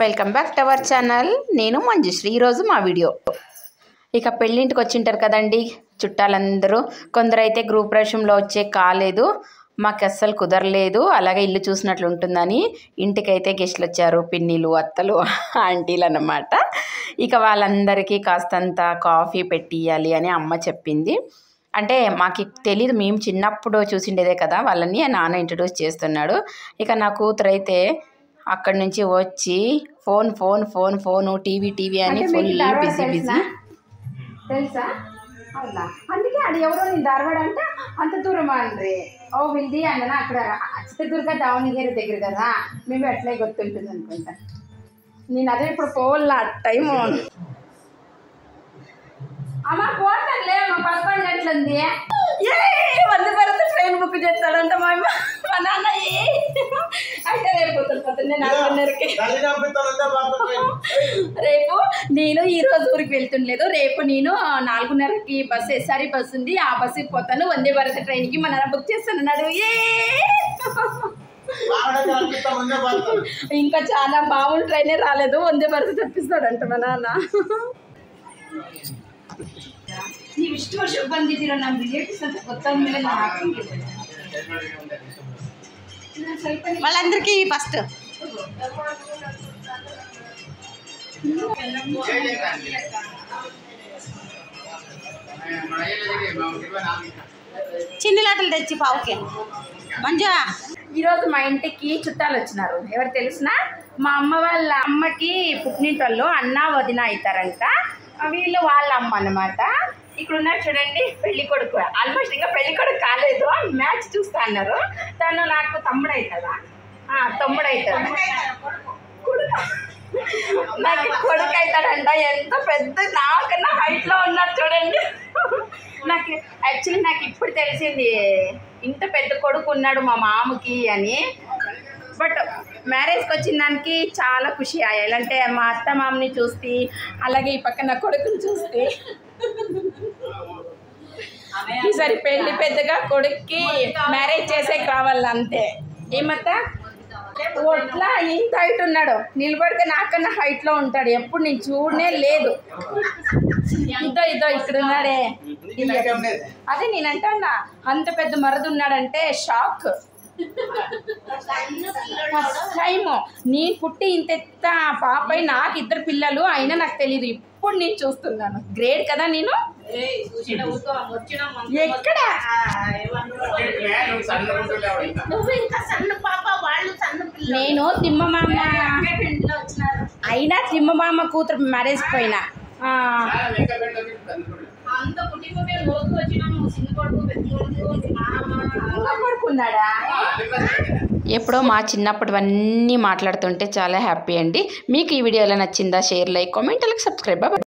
Welcome back to our channel. నేను మంజుశ్రీ. ఈరోజు మా వీడియో ఇక పెళ్ళింటికి వచ్చింటారు కదండి చుట్టాలందరూ. కొందరైతే గ్రూప్ ప్రవేశంలో వచ్చే కాలేదు, మాకు అస్సలు కుదరలేదు, అలాగే ఇల్లు చూసినట్లు ఉంటుందని ఇంటికైతే గెస్ట్లు వచ్చారు, పిన్నిలు, అత్తలు, ఆంటీలు అన్నమాట. ఇక వాళ్ళందరికీ కాస్తంత కాఫీ పెట్టియాలి అని అమ్మ చెప్పింది. అంటే మాకు తెలీదు, మేము చిన్నప్పుడు చూసిండేదే కదా వాళ్ళని, నాన్న ఇంట్రడ్యూస్ చేస్తున్నాడు. ఇక నా కూతురు అయితే అక్కడి నుంచి వచ్చి phone phone phone phone TV TV అని ఫుల్ బిజీ బిజీ. తెలుసా? అవునా? అందుకే అది ఎవరో నేను ధారవాడ అంటే అంత దూరం అండి. ఓ విల్ది అన్న అక్కడ చిత్రదుర్గ దావణగిరి దగ్గర కదా, మేము అట్లే గుర్తుంటుంది అనుకుంటా. నేను అదే ఇప్పుడు పోవాల టైము. అమ్మ పోతానులే, మా 11 గంటలుంది. వందే భారత్ ట్రైన్ బుక్ చేస్తాడంట మా నాన్న. అయితే రేపు పొద్దున్నే 4:30కి. రేపు నేను ఈ రోజు ఊరికి వెళ్తుండలేదు, రేపు నేను 4:30కి బస్సు ఎస్ఆర్ఈ బస్సు ఉంది, ఆ బస్సుకి పోతాను. వందే భారత్ ట్రైన్కి మా నాన్న బుక్ చేస్తాను అన్నాడు. ఇంకా చాలా మామూలు ట్రైనే రాలేదు, వందే భారత్ తెప్పిస్తాడంట మా నాన్న. ನೀವು ಇಷ್ಟು ವರ್ಷ ಬಂದಿದ್ದೀರ, ನಮ್ಮ ರಿಲೇಟಿವ್ಸ್ ಅಂತ ಗೊತ್ತಾದ ಮೇಲೆ ನಾವು వాళ్ళందరికీ ఫస్ట్ చిన్నలాటలు తెచ్చి పావుకే మంజా. ఈరోజు మా ఇంటికి చుట్టాలు వచ్చినారు. ఎవరు తెలిసిన మా అమ్మ వాళ్ళ అమ్మకి పుట్టినింటోళ్ళు అన్న వదిన అవుతారంట. వీళ్ళు వాళ్ళ అమ్మ అన్నమాట. ఇక్కడ ఉన్నారు చూడండి, పెళ్లి కొడుకు. ఆల్మోస్ట్ ఇంకా పెళ్లి కొడుకు కాలేదు, మ్యాచ్ చూస్తా అన్నారు. తను నాకు తమ్ముడు అవుతుందా? తమ్ముడు అవుతాడు, నాకు కొడుకు అవుతాడంట. ఎంత పెద్ద, నాకన్నా హైట్లో ఉన్నారు చూడండి. నాకు యాక్చువల్లీ నాకు ఇప్పుడు తెలిసింది ఇంత పెద్ద కొడుకు ఉన్నాడు మా మామకి అని. బట్ మ్యారేజ్కి వచ్చిన దానికి చాలా ఖుషి అయ్యాలి. అంటే మా అత్త మామని చూస్తే, అలాగే ఈ పక్కన కొడుకుని చూస్తే. ఈసారి పెళ్ళి పెద్దగా కొడుక్కి మ్యారేజ్ చేసేకి రావాలి అంతే. ఏమత్తా ఒట్లా ఇంత హైట్ ఉన్నాడు, నిలబడితే నాకన్నా హైట్లో ఉంటాడు. ఎప్పుడు నేను చూడనే లేదు. ఇదో ఇక్కడ ఉన్నాడే, అదే నేనంటా అంత పెద్ద మరదు ఉన్నాడంటే షాక్. ఫస్ట్ టైము నేను పుట్టి ఇంత పాపై నాకు 2 పిల్లలు అయినా నాకు తెలీదు, ఇప్పుడు నేను చూస్తున్నాను. గ్రేట్ కదా నేను. ఎక్కడ నేను తిమ్మమామ అయినా తిమ్మమామ కూతురు మ్యారేజ్ పోయినా. ఎప్పుడో మా చిన్నప్పటివన్నీ మాట్లాడుతుంటే చాలా హ్యాపీ అండి. మీకు ఈ వీడియో ఎలా నచ్చిందా? షేర్, లైక్, కామెంట్, అలాగే సబ్స్క్రైబ్.